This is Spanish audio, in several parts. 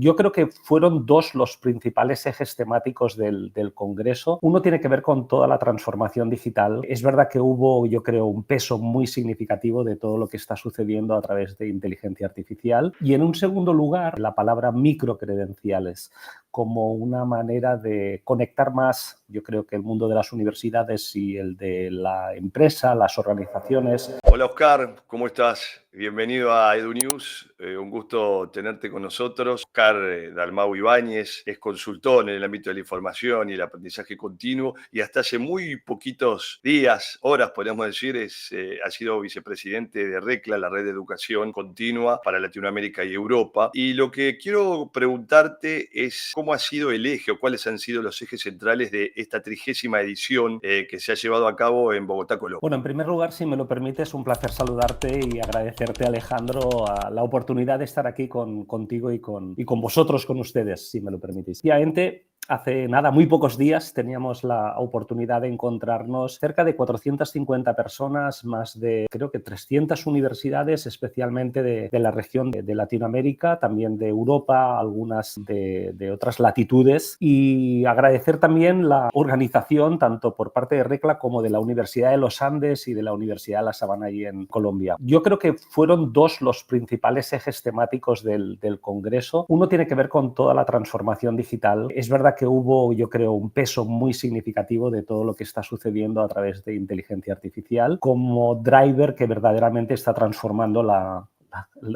Yo creo que fueron dos los principales ejes temáticos del Congreso. Uno tiene que ver con toda la transformación digital. Es verdad que hubo, yo creo, un peso muy significativo de todo lo que está sucediendo a través de inteligencia artificial. Y en un segundo lugar, la palabra microcredenciales como una manera de conectar más, yo creo que el mundo de las universidades y el de la empresa, las organizaciones. Hola Oscar, ¿cómo estás? Bienvenido a EduNews, un gusto tenerte con nosotros. Oscar Dalmau Ibáñez es consultor en el ámbito de la información y el aprendizaje continuo y hasta hace muy poquitos días, horas podríamos decir, ha sido vicepresidente de RECLA, la Red de Educación Continua para Latinoamérica y Europa. Y lo que quiero preguntarte es cómo ha sido el eje o cuáles han sido los ejes centrales de esta 30ª edición que se ha llevado a cabo en Bogotá, Colombia. Bueno, en primer lugar, si me lo permites, un placer saludarte y agradecerte, Alejandro, a la oportunidad de estar aquí contigo y con vosotros, con ustedes, si me lo permitís. Obviamente, hace nada, muy pocos días, teníamos la oportunidad de encontrarnos cerca de 450 personas, más de, creo que 300 universidades, especialmente de la región de Latinoamérica, también de Europa, algunas de otras latitudes, y agradecer también la organización, tanto por parte de RECLA como de la Universidad de los Andes y de la Universidad de La Sabana allí en Colombia. Yo creo que fueron dos los principales ejes temáticos del Congreso. Uno tiene que ver con toda la transformación digital. Es verdad que hubo, yo creo, un peso muy significativo de todo lo que está sucediendo a través de inteligencia artificial como driver que verdaderamente está transformando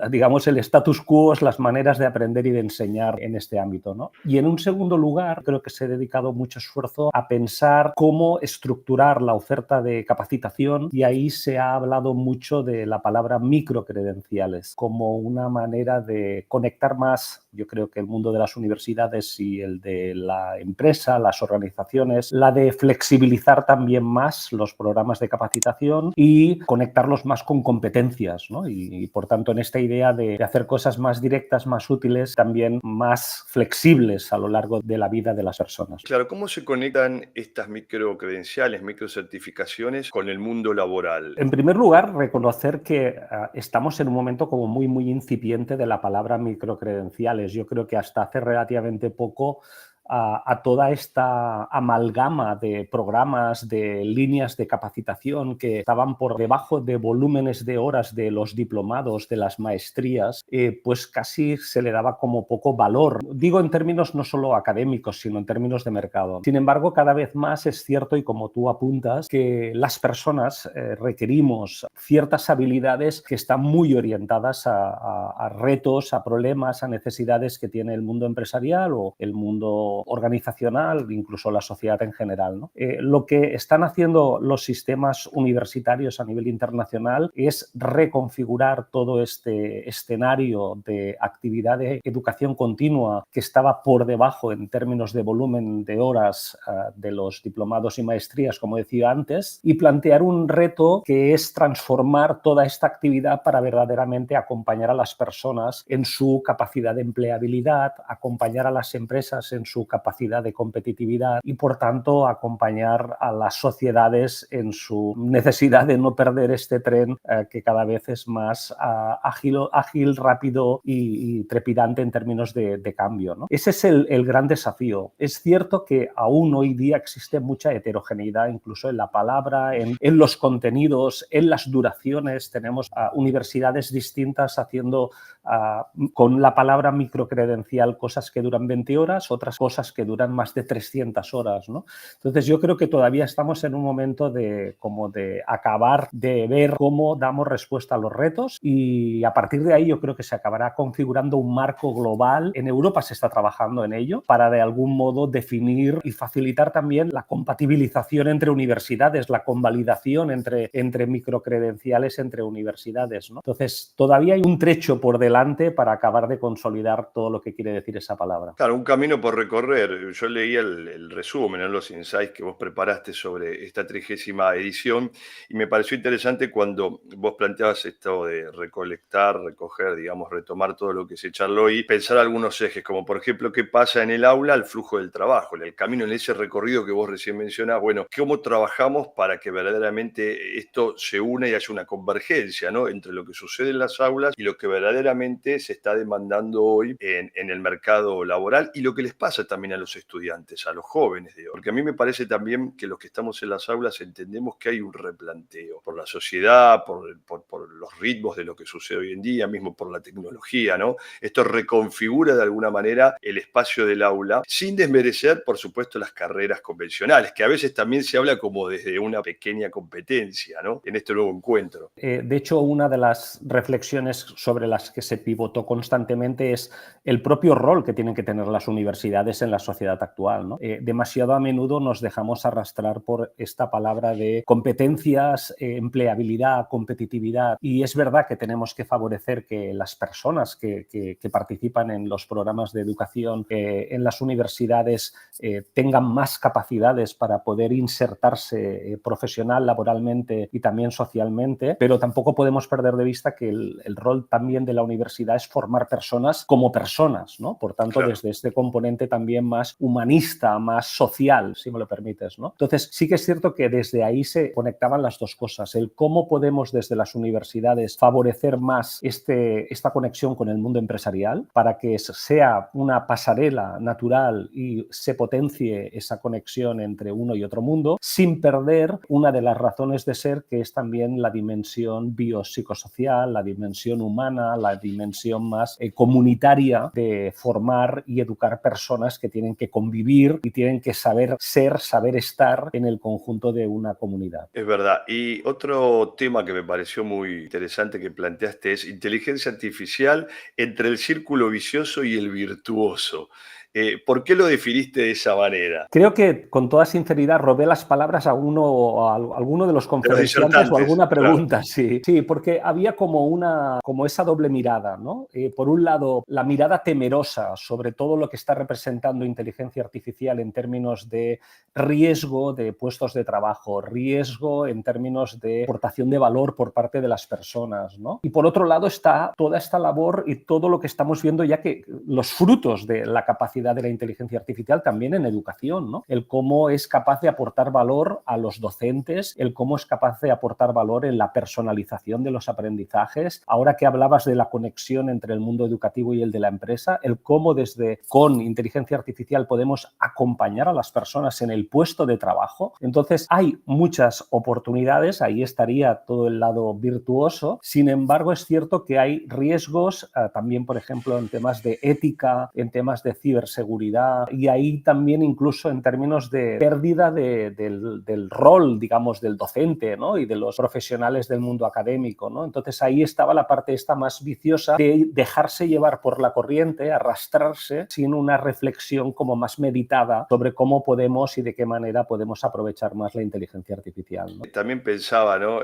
digamos, el status quo, las maneras de aprender y de enseñar en este ámbito, ¿no? Y en un segundo lugar, creo que se ha dedicado mucho esfuerzo a pensar cómo estructurar la oferta de capacitación y ahí se ha hablado mucho de la palabra microcredenciales como una manera de conectar más, yo creo que el mundo de las universidades y el de la empresa, las organizaciones, la de flexibilizar también más los programas de capacitación y conectarlos más con competencias, ¿no? Y por tanto, en esta idea de hacer cosas más directas, más útiles, también más flexibles a lo largo de la vida de las personas. Claro, ¿cómo se conectan estas microcredenciales, microcertificaciones con el mundo laboral? En primer lugar, reconocer que estamos en un momento como muy incipiente de la palabra microcredenciales. Yo creo que hasta hace relativamente poco a toda esta amalgama de programas, de líneas de capacitación que estaban por debajo de volúmenes de horas de los diplomados, de las maestrías, pues casi se le daba como poco valor. Digo en términos no solo académicos, sino en términos de mercado. Sin embargo, cada vez más es cierto, y como tú apuntas, que las personas requerimos ciertas habilidades que están muy orientadas a retos, a problemas, a necesidades que tiene el mundo empresarial o el mundo organizacional, incluso la sociedad en general, ¿no? Lo que están haciendo los sistemas universitarios a nivel internacional es reconfigurar todo este escenario de actividad de educación continua que estaba por debajo en términos de volumen de horas de los diplomados y maestrías, como decía antes, y plantear un reto que es transformar toda esta actividad para verdaderamente acompañar a las personas en su capacidad de empleabilidad, acompañar a las empresas en su capacidad de competitividad y, por tanto, acompañar a las sociedades en su necesidad de no perder este tren que cada vez es más ágil, rápido y trepidante en términos de cambio, ¿no? Ese es el gran desafío. Es cierto que aún hoy día existe mucha heterogeneidad, incluso en la palabra, en los contenidos, en las duraciones. Tenemos universidades distintas haciendo con la palabra microcredencial cosas que duran 20 horas, otras cosas que duran más de 300 horas, ¿no? Entonces yo creo que todavía estamos en un momento de acabar de ver cómo damos respuesta a los retos y a partir de ahí yo creo que se acabará configurando un marco global. En Europa se está trabajando en ello para de algún modo definir y facilitar también la compatibilización entre universidades, la convalidación entre microcredenciales entre universidades, ¿no? Entonces todavía hay un trecho por delante para acabar de consolidar todo lo que quiere decir esa palabra. Claro, un camino por recorrer recorrer. Yo leí el resumen, ¿no? Los insights que vos preparaste sobre esta 30ª edición y me pareció interesante cuando vos planteabas esto de recolectar, recoger, digamos, retomar todo lo que se charló y pensar algunos ejes, como por ejemplo qué pasa en el aula al flujo del trabajo, en el camino, en ese recorrido que vos recién mencionás. Bueno, cómo trabajamos para que verdaderamente esto se una y haya una convergencia, ¿no? Entre lo que sucede en las aulas y lo que verdaderamente se está demandando hoy en el mercado laboral y lo que les pasa también a los estudiantes, a los jóvenes de hoy. Porque a mí me parece también que los que estamos en las aulas entendemos que hay un replanteo por la sociedad, por los ritmos de lo que sucede hoy en día, mismo por la tecnología, ¿no? Esto reconfigura de alguna manera el espacio del aula, sin desmerecer, por supuesto, las carreras convencionales, que a veces también se habla como desde una pequeña competencia, ¿no? En este nuevo encuentro. De hecho, una de las reflexiones sobre las que se pivotó constantemente es el propio rol que tienen que tener las universidades en la sociedad actual, ¿no? Demasiado a menudo nos dejamos arrastrar por esta palabra de competencias, empleabilidad, competitividad, y es verdad que tenemos que favorecer que las personas que participan en los programas de educación en las universidades tengan más capacidades para poder insertarse profesional, laboralmente y también socialmente, pero tampoco podemos perder de vista que el rol también de la universidad es formar personas como personas, ¿no? Por tanto, Claro. desde este componente también más humanista, más social, si me lo permites, ¿no? Entonces, sí que es cierto que desde ahí se conectaban las dos cosas, el cómo podemos desde las universidades favorecer más esta conexión con el mundo empresarial para que sea una pasarela natural y se potencie esa conexión entre uno y otro mundo, sin perder una de las razones de ser, que es también la dimensión biopsicosocial, la dimensión humana, la dimensión más comunitaria de formar y educar personas que tienen que convivir y tienen que saber ser, saber estar en el conjunto de una comunidad. Es verdad. Y otro tema que me pareció muy interesante que planteaste es inteligencia artificial entre el círculo vicioso y el virtuoso. ¿Por qué lo definiste de esa manera? Creo que, con toda sinceridad, robé las palabras a alguno de los De los conferenciantes o disertantes, alguna claro. pregunta, sí. Sí, porque había como esa doble mirada, ¿no? Por un lado, la mirada temerosa sobre todo lo que está representando inteligencia artificial en términos de riesgo de puestos de trabajo, riesgo en términos de aportación de valor por parte de las personas, ¿no? Y por otro lado está toda esta labor y todo lo que estamos viendo ya que los frutos de la capacidad de la inteligencia artificial también en educación, ¿no? El cómo es capaz de aportar valor a los docentes, el cómo es capaz de aportar valor en la personalización de los aprendizajes. Ahora que hablabas de la conexión entre el mundo educativo y el de la empresa, el cómo con inteligencia artificial podemos acompañar a las personas en el puesto de trabajo. Entonces, hay muchas oportunidades, ahí estaría todo el lado virtuoso. Sin embargo, es cierto que hay riesgos también, por ejemplo, en temas de ética, en temas de ciberseguridad, y ahí también incluso en términos de pérdida del rol, digamos, del docente, ¿no? Y de los profesionales del mundo académico, ¿no? Entonces ahí estaba la parte esta más viciosa de dejarse llevar por la corriente, arrastrarse sin una reflexión como más meditada sobre cómo podemos y de qué manera podemos aprovechar más la inteligencia artificial, ¿no? También pensaba, ¿no?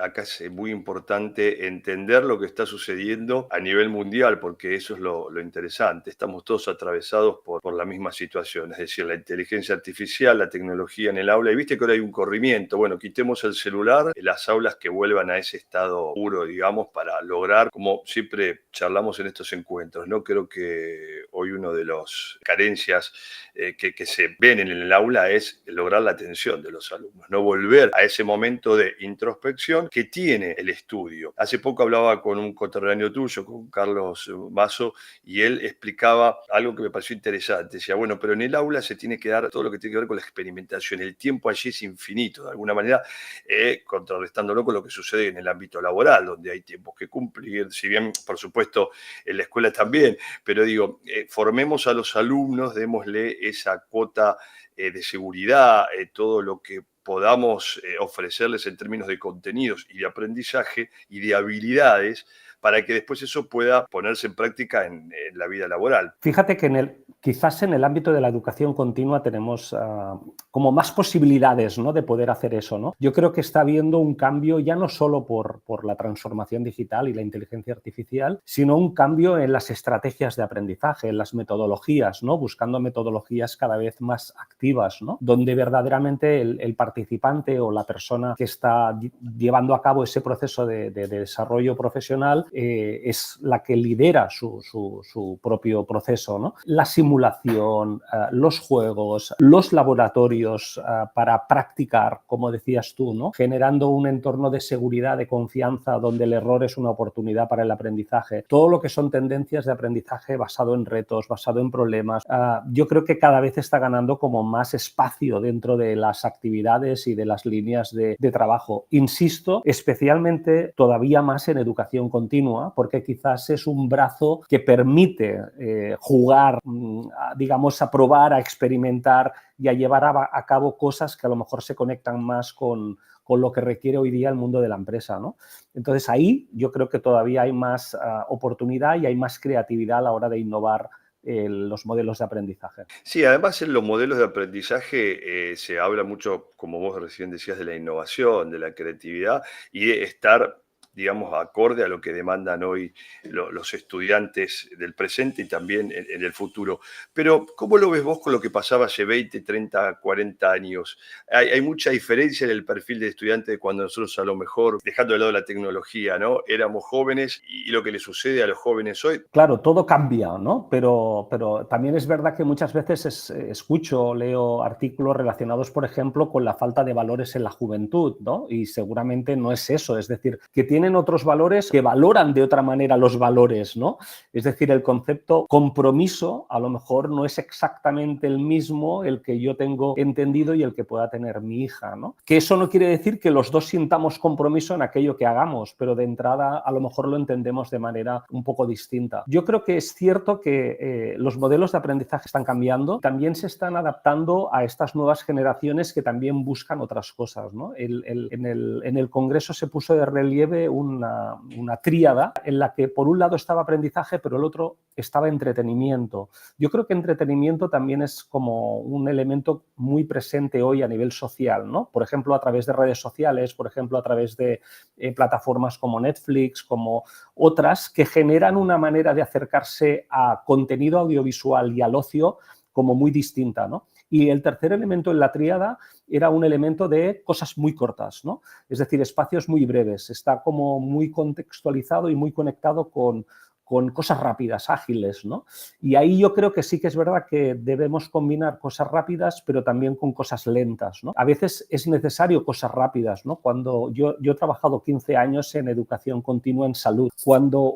Acá es muy importante entender lo que está sucediendo a nivel mundial, porque eso es lo interesante. Estamos todos atravesados por la misma situación, es decir, la inteligencia artificial, la tecnología en el aula. Y viste que ahora hay un corrimiento. Bueno, quitemos el celular, las aulas que vuelvan a ese estado puro, digamos, para lograr, como siempre charlamos en estos encuentros, ¿no? Creo que hoy una de las carencias que se ven en el aula es lograr la atención de los alumnos, no volver a ese momento de introspección que tiene el estudio. Hace poco hablaba con un conterráneo tuyo, con Carlos Mazo, y él explicaba algo que me pareció interesante. Decía, bueno, pero en el aula se tiene que dar todo lo que tiene que ver con la experimentación. El tiempo allí es infinito, de alguna manera, contrarrestándolo con lo que sucede en el ámbito laboral, donde hay tiempos que cumplir, si bien, por supuesto, en la escuela también, pero digo, formemos a los alumnos, démosle esa cuota de seguridad, todo lo que podamos ofrecerles en términos de contenidos y de aprendizaje y de habilidades para que después eso pueda ponerse en práctica en la vida laboral. Fíjate que Quizás en el ámbito de la educación continua tenemos como más posibilidades, ¿no?, de poder hacer eso, ¿no? Yo creo que está habiendo un cambio ya no solo por la transformación digital y la inteligencia artificial, sino un cambio en las estrategias de aprendizaje, en las metodologías, ¿no? Buscando metodologías cada vez más activas, ¿no?, donde verdaderamente el participante o la persona que está llevando a cabo ese proceso de desarrollo profesional es la que lidera su propio proceso, ¿no? La simulación, los juegos, los laboratorios para practicar, como decías tú, ¿no?, generando un entorno de seguridad, de confianza, donde el error es una oportunidad para el aprendizaje. Todo lo que son tendencias de aprendizaje basado en retos, basado en problemas, yo creo que cada vez está ganando como más espacio dentro de las actividades y de las líneas de trabajo. Insisto, especialmente todavía más en educación continua, porque quizás es un brazo que permite jugar, digamos, a probar, a experimentar y a llevar a cabo cosas que a lo mejor se conectan más con lo que requiere hoy día el mundo de la empresa, ¿no? Entonces ahí yo creo que todavía hay más oportunidad y hay más creatividad a la hora de innovar los modelos de aprendizaje. Sí, además en los modelos de aprendizaje se habla mucho, como vos recién decías, de la innovación, de la creatividad y de estar, digamos, acorde a lo que demandan hoy los estudiantes del presente y también en el futuro. Pero, ¿cómo lo ves vos con lo que pasaba hace 20, 30, 40 años? Hay mucha diferencia en el perfil de estudiante de cuando nosotros a lo mejor, dejando de lado la tecnología, ¿no?, éramos jóvenes y lo que le sucede a los jóvenes hoy. Claro, todo cambia, ¿no? Pero también es verdad que muchas veces escucho o leo artículos relacionados, por ejemplo, con la falta de valores en la juventud, ¿no? Y seguramente no es eso, es decir, que tienen otros valores que valoran de otra manera los valores, ¿no? Es decir, el concepto compromiso a lo mejor no es exactamente el mismo el que yo tengo entendido y el que pueda tener mi hija, ¿no? Que eso no quiere decir que los dos sintamos compromiso en aquello que hagamos, pero de entrada a lo mejor lo entendemos de manera un poco distinta. Yo creo que es cierto que los modelos de aprendizaje están cambiando, también se están adaptando a estas nuevas generaciones que también buscan otras cosas, ¿no? En el Congreso se puso de relieve una tríada en la que por un lado estaba aprendizaje, pero el otro estaba entretenimiento. Yo creo que entretenimiento también es como un elemento muy presente hoy a nivel social, ¿no? Por ejemplo, a través de redes sociales, por ejemplo, a través de plataformas como Netflix, como otras que generan una manera de acercarse a contenido audiovisual y al ocio como muy distinta, ¿no? Y el tercer elemento en la tríada era un elemento de cosas muy cortas, ¿no? Es decir, espacios muy breves. Está como muy contextualizado y muy conectado con cosas rápidas, ágiles, ¿no? Y ahí yo creo que sí que es verdad que debemos combinar cosas rápidas, pero también con cosas lentas, ¿no? A veces es necesario cosas rápidas, ¿no? Cuando yo he trabajado 15 años en educación continua en salud, cuando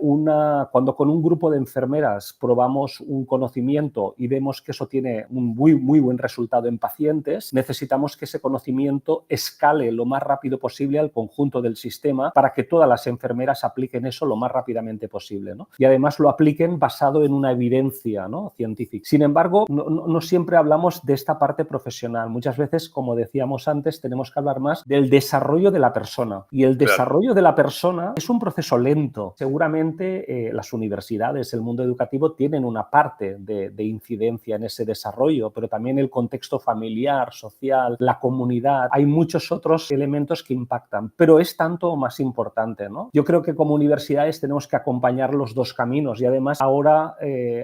con un grupo de enfermeras probamos un conocimiento y vemos que eso tiene un muy, muy buen resultado en pacientes, necesitamos que ese conocimiento escale lo más rápido posible al conjunto del sistema para que todas las enfermeras apliquen eso lo más rápidamente posible, ¿no? Y además lo apliquen basado en una evidencia, ¿no?, científica. Sin embargo, no siempre hablamos de esta parte profesional. Muchas veces, como decíamos antes, tenemos que hablar más del desarrollo de la persona. Y el desarrollo de la persona es un proceso lento. Seguramente las universidades, el mundo educativo tienen una parte de incidencia en ese desarrollo, pero también el contexto familiar, social, la comunidad. Hay muchos otros elementos que impactan, pero es tanto o más importante, ¿no? Yo creo que como universidades tenemos que acompañar los dos caminos y además ahora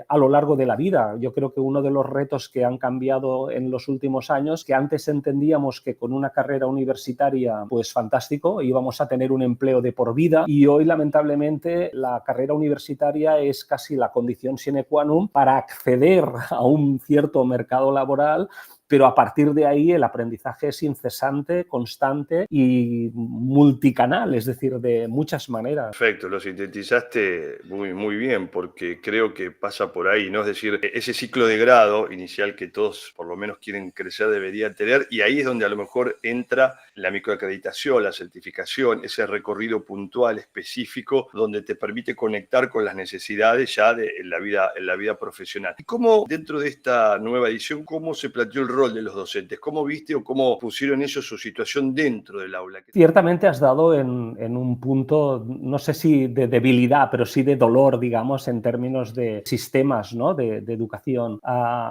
a lo largo de la vida. Yo creo que uno de los retos que han cambiado en los últimos años, que antes entendíamos que con una carrera universitaria pues fantástico, íbamos a tener un empleo de por vida y hoy lamentablemente la carrera universitaria es casi la condición sine qua non para acceder a un cierto mercado laboral, pero a partir de ahí el aprendizaje es incesante, constante y multicanal, es decir, de muchas maneras. Perfecto, lo sintetizaste muy, muy bien, porque creo que pasa por ahí, ¿no? Es decir, ese ciclo de grado inicial que todos por lo menos quieren crecer debería tener, y ahí es donde a lo mejor entra la microacreditación, la certificación, ese recorrido puntual, específico, donde te permite conectar con las necesidades ya en la vida profesional. ¿Y cómo dentro de esta nueva edición, cómo se planteó el rol de los docentes? ¿Cómo viste o cómo pusieron ellos su situación dentro del aula? Ciertamente has dado en un punto, no sé si de debilidad, pero sí de dolor, digamos, en términos de sistemas, ¿no? de educación.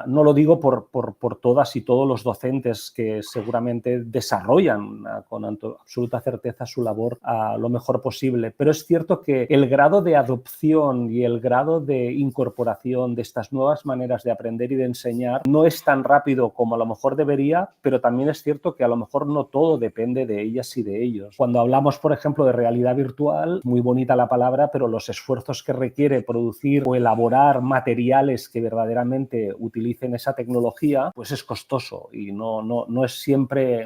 No lo digo por todas y todos los docentes que seguramente desarrollan con absoluta certeza su labor lo mejor posible, pero es cierto que el grado de adopción y el grado de incorporación de estas nuevas maneras de aprender y de enseñar no es tan rápido como a lo mejor debería, pero también es cierto que a lo mejor no todo depende de ellas y de ellos. Cuando hablamos, por ejemplo, de realidad virtual, muy bonita la palabra, pero los esfuerzos que requiere producir o elaborar materiales que verdaderamente utilicen esa tecnología, pues es costoso y no es siempre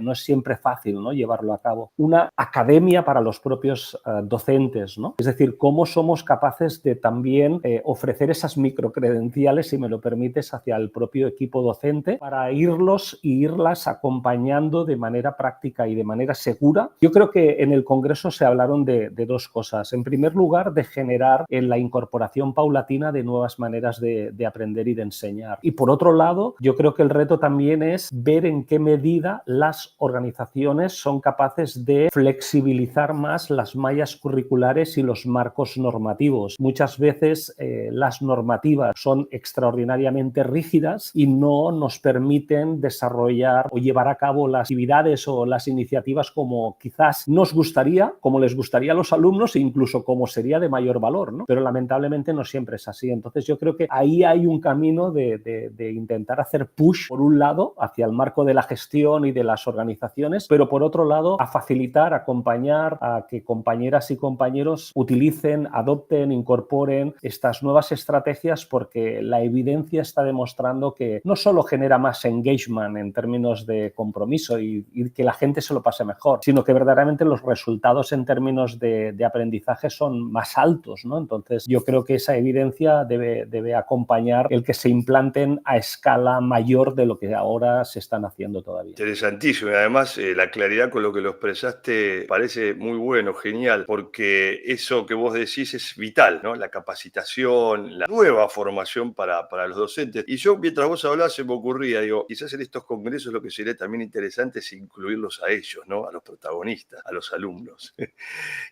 fácil, ¿no? llevarlo a cabo. Una academia para los propios docentes, ¿no? Es decir, cómo somos capaces de también ofrecer esas microcredenciales, si me lo permites, hacia el propio equipo docente para irlos e irlas acompañando de manera práctica y de manera segura. Yo creo que en el Congreso se hablaron de dos cosas. En primer lugar, de generar la incorporación paulatina de nuevas maneras de aprender y de enseñar. Y por otro lado, yo creo que el reto también es ver en qué medida las organizaciones son capaces de flexibilizar más las mallas curriculares y los marcos normativos. Muchas veces las normativas son extraordinariamente rígidas y no nos permiten desarrollar o llevar a cabo las actividades o las iniciativas como quizás nos gustaría, como les gustaría a los alumnos e incluso como sería de mayor valor, ¿no? Pero lamentablemente no siempre es así. Entonces yo creo que ahí hay un camino de intentar hacer push, por un lado, hacia el marco de la gestión y de las organizaciones, pero por otro lado, a facilitar, acompañar a que compañeras y compañeros utilicen, adopten, incorporen estas nuevas estrategias, porque la evidencia está demostrando que no solo genera más engagement en términos de compromiso y que la gente se lo pase mejor, sino que verdaderamente los resultados en términos de aprendizaje son más altos, ¿no? Entonces yo creo que esa evidencia debe acompañar el que se implanten a escala mayor de lo que ahora se están haciendo todavía. Interesantísimo. Y además, la claridad con lo que lo expresaste parece muy bueno, genial, porque eso que vos decís es vital, ¿no? La capacitación, la nueva formación para los docentes. Y yo, mientras vos hablabas, se me ocurría, digo, quizás en estos congresos lo que sería también interesante es incluirlos a ellos, ¿no? A los protagonistas, a los alumnos.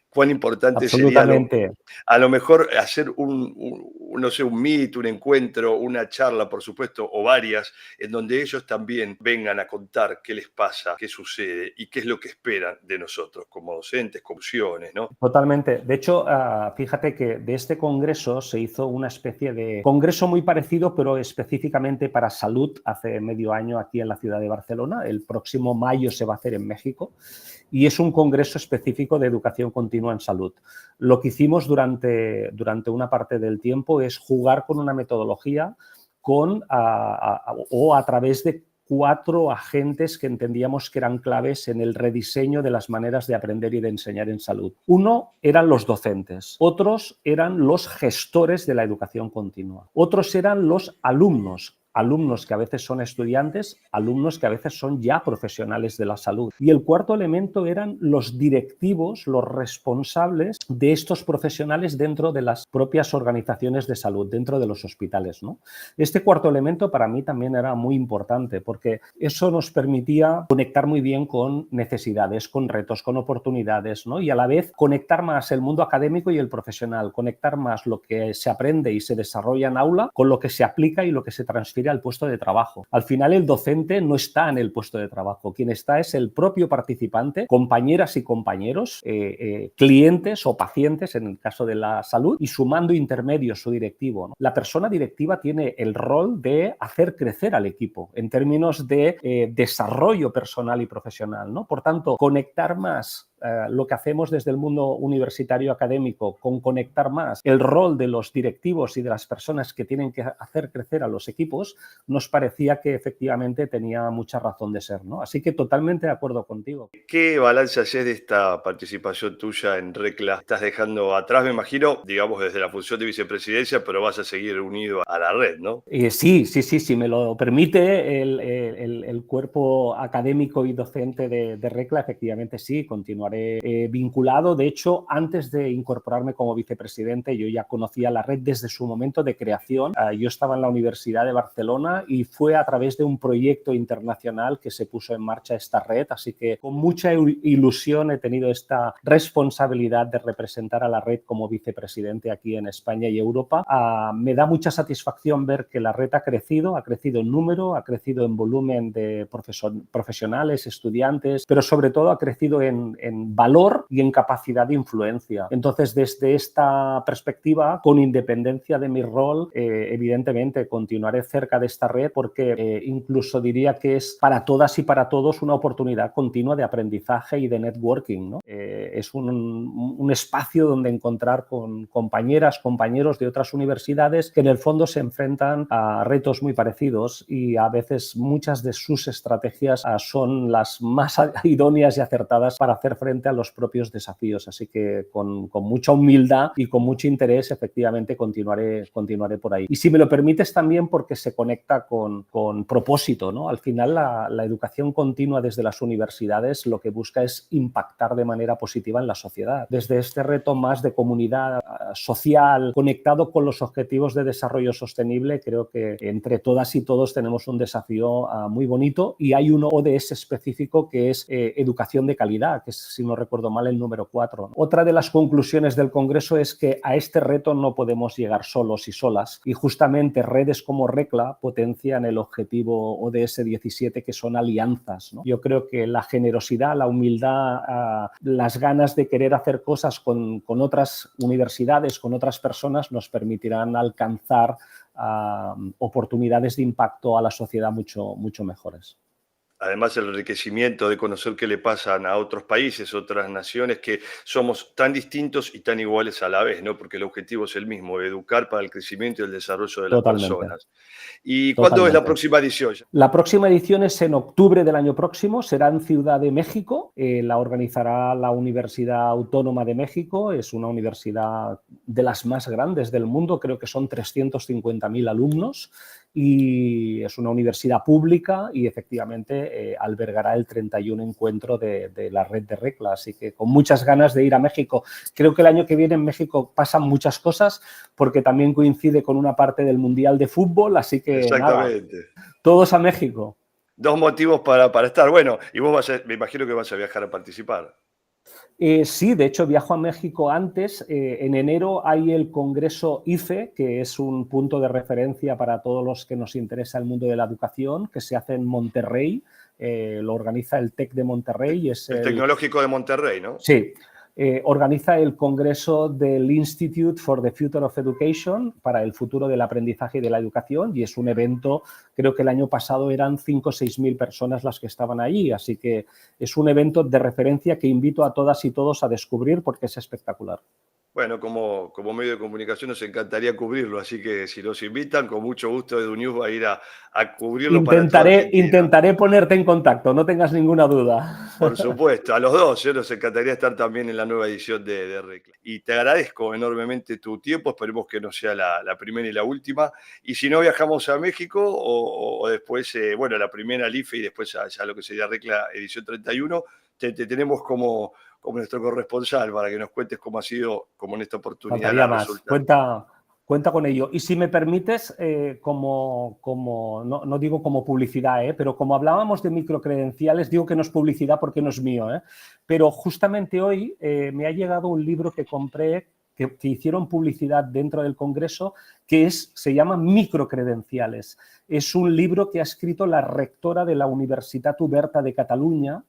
Cuán importante sería Absolutamente. a lo mejor hacer no sé, un meet, un encuentro, una charla, por supuesto, o varias, en donde ellos también vengan a contar qué les pasa, qué sucede y qué es lo que esperan de nosotros como docentes, como opciones, ¿no? Totalmente. De hecho, fíjate que de este congreso se hizo una especie de congreso muy parecido, pero específicamente para salud, hace medio año aquí en la ciudad de Barcelona. El próximo mayo se va a hacer en México y es un congreso específico de educación continua en salud. Lo que hicimos durante una parte del tiempo es jugar con una metodología o a través de 4 agentes que entendíamos que eran claves en el rediseño de las maneras de aprender y de enseñar en salud. Uno eran los docentes, otros eran los gestores de la educación continua, otros eran los alumnos que a veces son estudiantes, alumnos que a veces son ya profesionales de la salud. Y el cuarto elemento eran los directivos, los responsables de estos profesionales dentro de las propias organizaciones de salud, dentro de los hospitales, ¿no? Este cuarto elemento para mí también era muy importante, porque eso nos permitía conectar muy bien con necesidades, con retos, con oportunidades, ¿no? Y a la vez conectar más el mundo académico y el profesional, conectar más lo que se aprende y se desarrolla en aula con lo que se aplica y lo que se transfiere al puesto de trabajo. Al final el docente no está en el puesto de trabajo, quien está es el propio participante, compañeras y compañeros, clientes o pacientes en el caso de la salud, y su mando intermedio, su directivo, ¿no? La persona directiva tiene el rol de hacer crecer al equipo en términos de desarrollo personal y profesional, ¿no? Por tanto, conectar más lo que hacemos desde el mundo universitario académico, con conectar más el rol de los directivos y de las personas que tienen que hacer crecer a los equipos, nos parecía que efectivamente tenía mucha razón de ser, ¿no? Así que totalmente de acuerdo contigo. ¿Qué balance haces de esta participación tuya en RECLA? Estás dejando atrás, me imagino, digamos, desde la función de vicepresidencia, pero vas a seguir unido a la red, ¿no? Sí, si me lo permite el cuerpo académico y docente de RECLA, efectivamente sí, continúa continuaré vinculado. De hecho, antes de incorporarme como vicepresidente, yo ya conocía la red desde su momento de creación. Yo estaba en la Universidad de Barcelona y fue a través de un proyecto internacional que se puso en marcha esta red, así que con mucha ilusión he tenido esta responsabilidad de representar a la red como vicepresidente aquí en España y Europa. Me da mucha satisfacción ver que la red ha crecido en número, ha crecido en volumen de profesionales, estudiantes, pero sobre todo ha crecido en valor y en capacidad de influencia. Entonces, desde esta perspectiva, con independencia de mi rol, evidentemente continuaré cerca de esta red porque incluso diría que es para todas y para todos una oportunidad continua de aprendizaje y de networking, ¿no? Es un espacio donde encontrar con compañeras, compañeros de otras universidades que en el fondo se enfrentan a retos muy parecidos y a veces muchas de sus estrategias son las más idóneas y acertadas para hacer frente a los propios desafíos. Así que con mucha humildad y con mucho interés, efectivamente, continuaré por ahí. Y si me lo permites también porque se conecta con propósito, ¿no? Al final la educación continua desde las universidades lo que busca es impactar de manera positiva en la sociedad. Desde este reto más de comunidad social, conectado con los objetivos de desarrollo sostenible, creo que entre todas y todos tenemos un desafío muy bonito y hay un ODS específico que es educación de calidad, que es, si no recuerdo mal, el número 4. Otra de las conclusiones del Congreso es que a este reto no podemos llegar solos y solas y justamente redes como RECLA potencian el objetivo ODS 17 que son alianzas, ¿no? Yo creo que la generosidad, la humildad, las ganas de querer hacer cosas con otras universidades, con otras personas nos permitirán alcanzar oportunidades de impacto a la sociedad mucho mejores. Además, el enriquecimiento de conocer qué le pasan a otros países, otras naciones, que somos tan distintos y tan iguales a la vez, ¿no? Porque el objetivo es el mismo, educar para el crecimiento y el desarrollo de las Totalmente. personas. ¿Y cuándo es la Totalmente. próxima edición? La próxima edición es en octubre del año próximo, será en Ciudad de México, la organizará la Universidad Autónoma de México, es una universidad de las más grandes del mundo, creo que son 350.000 alumnos y es una universidad pública y efectivamente albergará el 31 encuentro de la red de RECLA, así que con muchas ganas de ir a México. Creo que el año que viene en México pasan muchas cosas porque también coincide con una parte del Mundial de Fútbol, así que Exactamente. nada, todos a México. Dos motivos para estar. Bueno, y vos me imagino que vas a viajar a participar. Sí, de hecho viajo a México antes. En enero hay el Congreso IFE, que es un punto de referencia para todos los que nos interesa el mundo de la educación, que se hace en Monterrey. Lo organiza el TEC de Monterrey. El Tecnológico de Monterrey, ¿no? Sí. Organiza el Congreso del Institute for the Future of Education para el futuro del aprendizaje y de la educación y es un evento, creo que el año pasado eran 5 o 6 mil personas las que estaban allí, así que es un evento de referencia que invito a todas y todos a descubrir porque es espectacular. Bueno, como medio de comunicación nos encantaría cubrirlo, así que si nos invitan, con mucho gusto EduNews va a ir a cubrirlo para toda Argentina. Intentaré ponerte en contacto, no tengas ninguna duda. Por supuesto, a los dos, nos encantaría estar también en la nueva edición de RECLA. Y te agradezco enormemente tu tiempo, esperemos que no sea la primera y la última. Y si no viajamos a México o después, bueno, la primera al IFE y después ya lo que sería RECLA edición 31, te tenemos como nuestro corresponsal para que nos cuentes cómo ha sido, como en esta oportunidad, Faltaría más. resultado. Cuenta con ello. Y si me permites, no digo como publicidad, pero como hablábamos de microcredenciales, digo que no es publicidad porque no es mío, pero justamente hoy me ha llegado un libro que compré que hicieron publicidad dentro del Congreso, se llama Microcredenciales. Es un libro que ha escrito la rectora de la Universitat Oberta de Cataluña,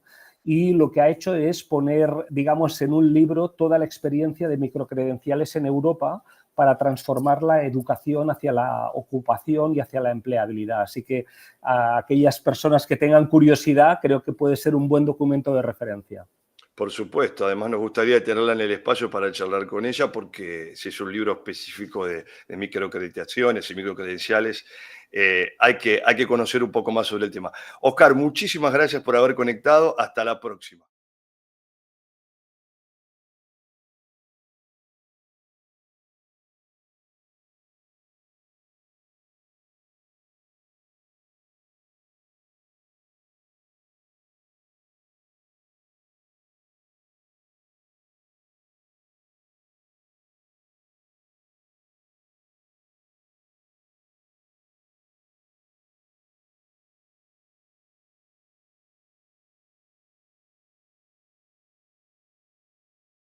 y lo que ha hecho es poner, digamos, en un libro toda la experiencia de microcredenciales en Europa para transformar la educación hacia la ocupación y hacia la empleabilidad. Así que a aquellas personas que tengan curiosidad, creo que puede ser un buen documento de referencia. Por supuesto, además nos gustaría tenerla en el espacio para charlar con ella porque si es un libro específico de microacreditaciones y microcredenciales, hay que conocer un poco más sobre el tema. Oscar, muchísimas gracias por haber conectado. Hasta la próxima.